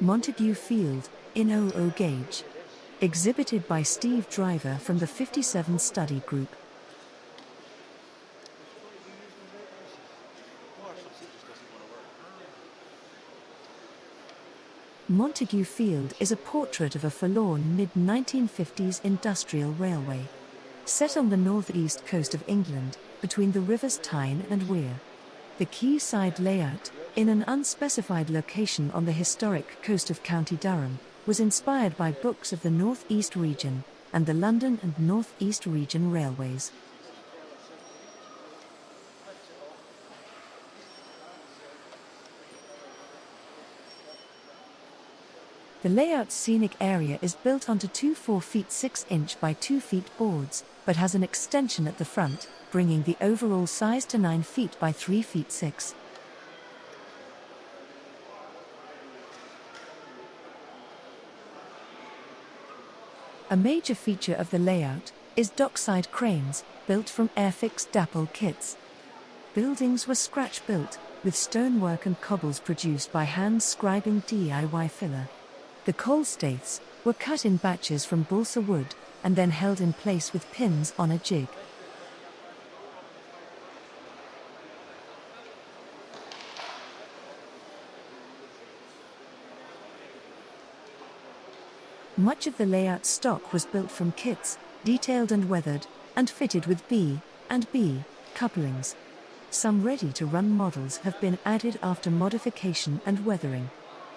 Montague Field, in 00 gauge. Exhibited by Steve Driver from the 57 Study Group. Montague Field is a portrait of a forlorn mid-1950s industrial railway. Set on the northeast coast of England, between the rivers Tyne and Wear. The quayside layout, in an unspecified location on the historic coast of County Durham, was inspired by books of the North East Region and the London and North East Region railways. The layout's scenic area is built onto two 4 feet 6 inch by 2 feet boards, but has an extension at the front, bringing the overall size to 9 feet by 3 feet 6. A major feature of the layout is dockside cranes, built from air-fixed dapple kits. Buildings were scratch-built, with stonework and cobbles produced by hand-scribing DIY filler. The coal staiths were cut in batches from balsa wood, and then held in place with pins on a jig. Much of the layout stock was built from kits, detailed and weathered, and fitted with B and B couplings. Some ready-to-run models have been added after modification and weathering.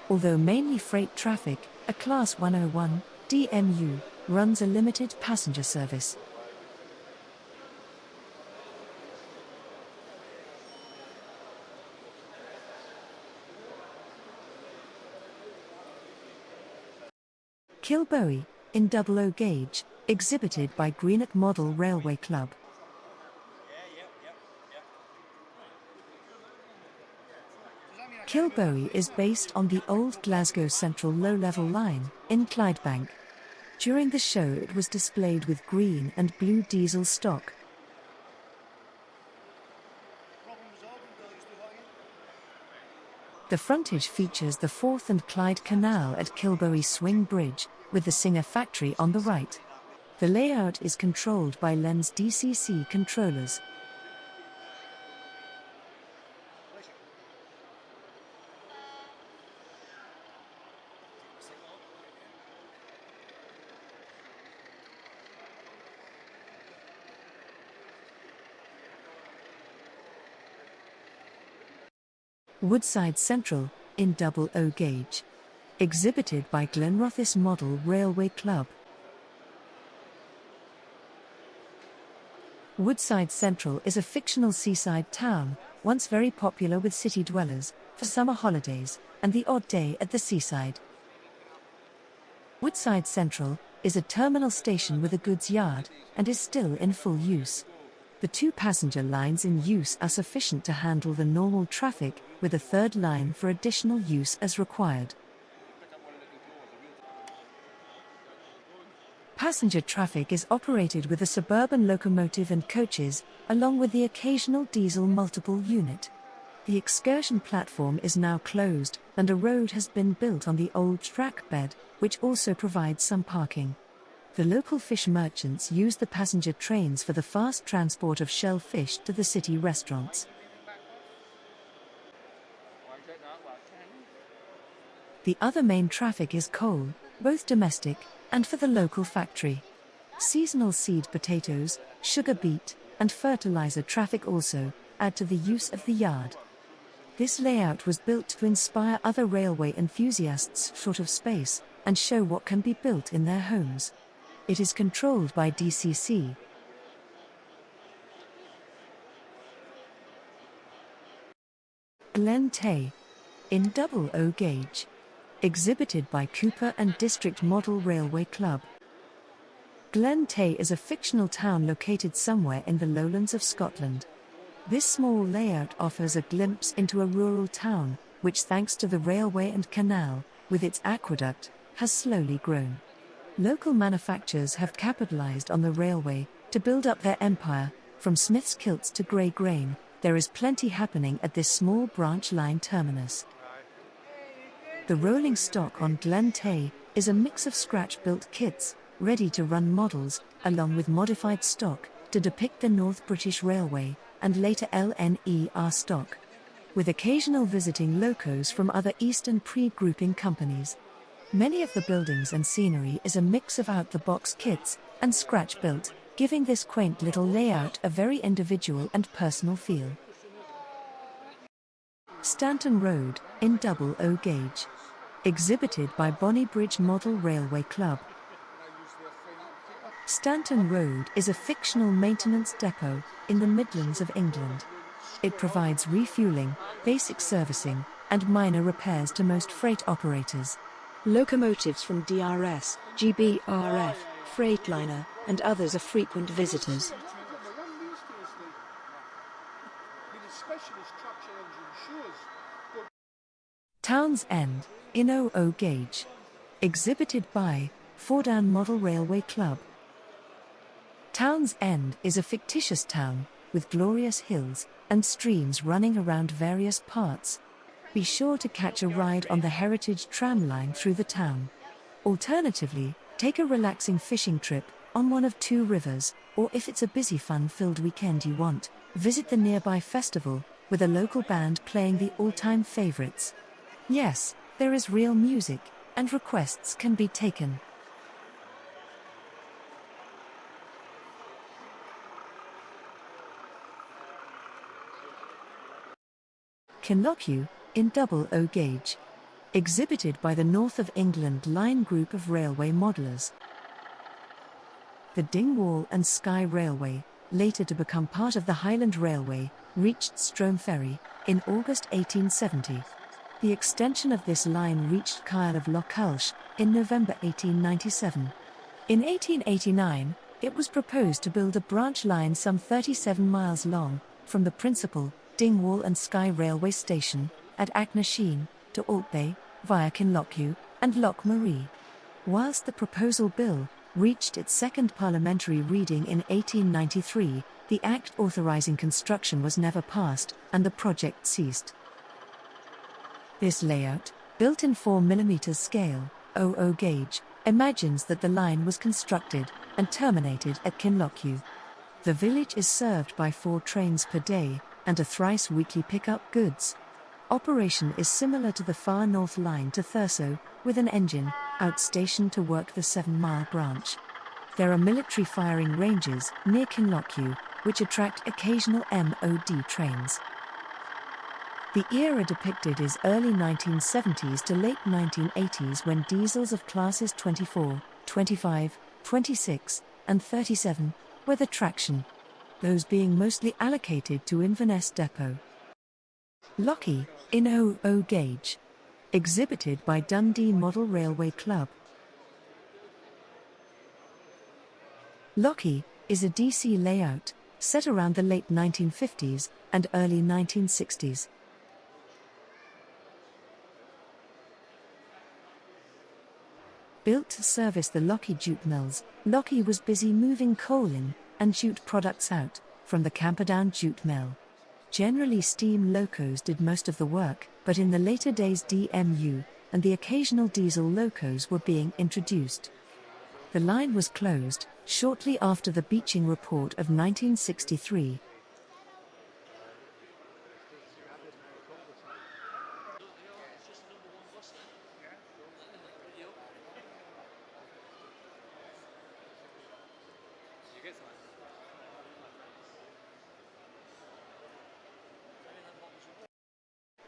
Although mainly freight traffic, a Class 101 DMU runs a limited passenger service. Kilbowie, in 00 gauge, exhibited by Greenock Model Railway Club. Kilbowie is based on the old Glasgow Central low-level line, in Clydebank. During the show it was displayed with green and blue diesel stock. The frontage features the Forth and Clyde Canal at Kilbowie Swing Bridge, with the Singer factory on the right. The layout is controlled by Lens DCC controllers. Woodside Central, in 00 gauge. Exhibited by Glenrothes Model Railway Club. Woodside Central is a fictional seaside town, once very popular with city dwellers, for summer holidays, and the odd day at the seaside. Woodside Central is a terminal station with a goods yard, and is still in full use. The 2 passenger lines in use are sufficient to handle the normal traffic, with a 3rd line for additional use as required. Passenger traffic is operated with a suburban locomotive and coaches, along with the occasional diesel multiple unit. The excursion platform is now closed, and a road has been built on the old track bed, which also provides some parking. The local fish merchants use the passenger trains for the fast transport of shellfish to the city restaurants. The other main traffic is coal, both domestic and for the local factory. Seasonal seed potatoes, sugar beet, and fertilizer traffic also add to the use of the yard. This layout was built to inspire other railway enthusiasts short of space and show what can be built in their homes. It is controlled by DCC. Glen Tay, in 00 gauge. Exhibited by Cooper and District Model Railway Club. Glen Tay is a fictional town located somewhere in the lowlands of Scotland. This small layout offers a glimpse into a rural town, which thanks to the railway and canal, with its aqueduct, has slowly grown. Local manufacturers have capitalized on the railway to build up their empire. From Smith's kilts to grey grain, there is plenty happening at this small branch line terminus. The rolling stock on Glen Tay is a mix of scratch-built kits, ready-to-run models, along with modified stock, to depict the North British Railway, and later LNER stock, with occasional visiting locos from other Eastern pre-grouping companies. Many of the buildings and scenery is a mix of out-the-box kits and scratch-built, giving this quaint little layout a very individual and personal feel. Stanton Road, in double O gauge. Exhibited by Bonnybridge Model Railway Club. Stanton Road is a fictional maintenance depot in the Midlands of England. It provides refuelling, basic servicing, and minor repairs to most freight operators. Locomotives from DRS, GBRF, Freightliner, and others are frequent visitors. Townsend, in 00 gauge. Exhibited by Fordham Model Railway Club. Townsend is a fictitious town, with glorious hills and streams running around various parts. Be sure to catch a ride on the heritage tram line through the town. Alternatively, take a relaxing fishing trip on one of two rivers, or if it's a busy fun-filled weekend you want, visit the nearby festival, with a local band playing the all-time favorites. Yes, there is real music, and requests can be taken. Kinlochewe, in double O gauge. Exhibited by the North of England Line group of railway modellers. The Dingwall and Skye Railway, later to become part of the Highland Railway, reached Strome Ferry in August 1870. The extension of this line reached Kyle of Lochee in November 1897. In 1889, it was proposed to build a branch line some 37 miles long, from the principal Dingwall and Skye Railway Station at Auchnasheen to Altbay, via Kinlochewe and Lochmarie. Whilst the proposal bill reached its second parliamentary reading in 1893, the Act authorising construction was never passed, and the project ceased. This layout, built in 4mm scale, 00 gauge, imagines that the line was constructed and terminated at Kinlochewe. The village is served by 4 trains per day, and a thrice weekly pick-up goods. Operation is similar to the Far North Line to Thurso, with an engine outstationed to work the 7-mile branch. There are military firing ranges near Kinlochewe, which attract occasional MOD trains. The era depicted is early 1970s to late 1980s, when diesels of classes 24, 25, 26, and 37 were the traction, those being mostly allocated to Inverness Depot. Lochee, in 00 gauge. Exhibited by Dundee Model Railway Club. Lochee is a DC layout, set around the late 1950s and early 1960s. Built to service the Lochee jute mills, Lochee was busy moving coal in and jute products out from the Camperdown jute mill. Generally steam locos did most of the work, but in the later days DMU and the occasional diesel locos were being introduced. The line was closed shortly after the Beeching Report of 1963.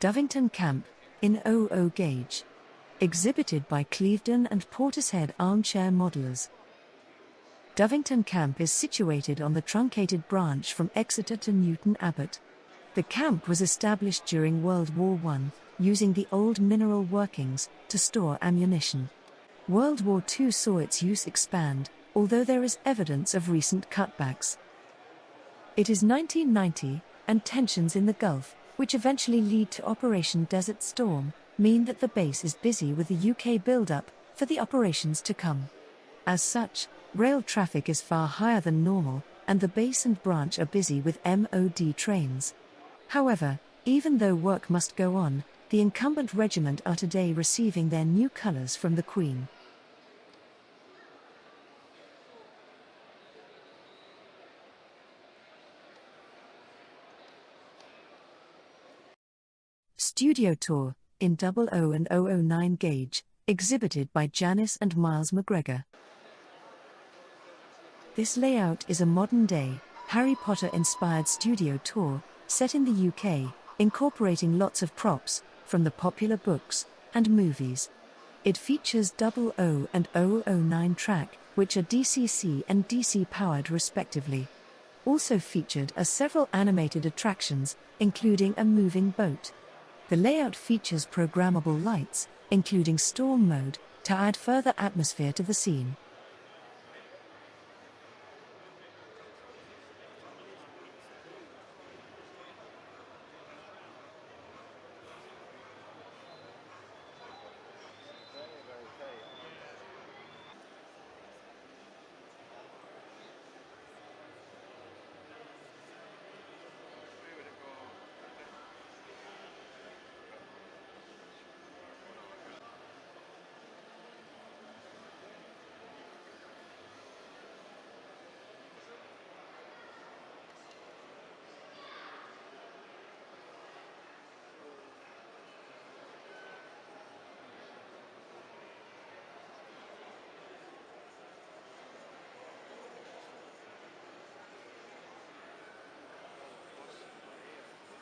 Dovington Camp, in 00 gauge. Exhibited by Clevedon and Portishead Armchair Modellers. Dovington Camp is situated on the truncated branch from Exeter to Newton Abbot. The camp was established during World War I, using the old mineral workings to store ammunition. World War II saw its use expand, although there is evidence of recent cutbacks. It is 1990, and tensions in the Gulf, which eventually lead to Operation Desert Storm, mean that the base is busy with the UK build-up for the operations to come. As such, rail traffic is far higher than normal, and the base and branch are busy with MOD trains. However, even though work must go on, The incumbent regiment are today receiving their new colours from the Queen. Studio Tour, in 00 and 009 gauge, exhibited by Janice and Miles McGregor. This layout is a modern-day, Harry Potter-inspired studio tour, set in the UK, incorporating lots of props, from the popular books and movies. It features 00 and 009 track, which are DCC and DC-powered respectively. Also featured are several animated attractions, including a moving boat. The layout features programmable lights, including storm mode, to add further atmosphere to the scene.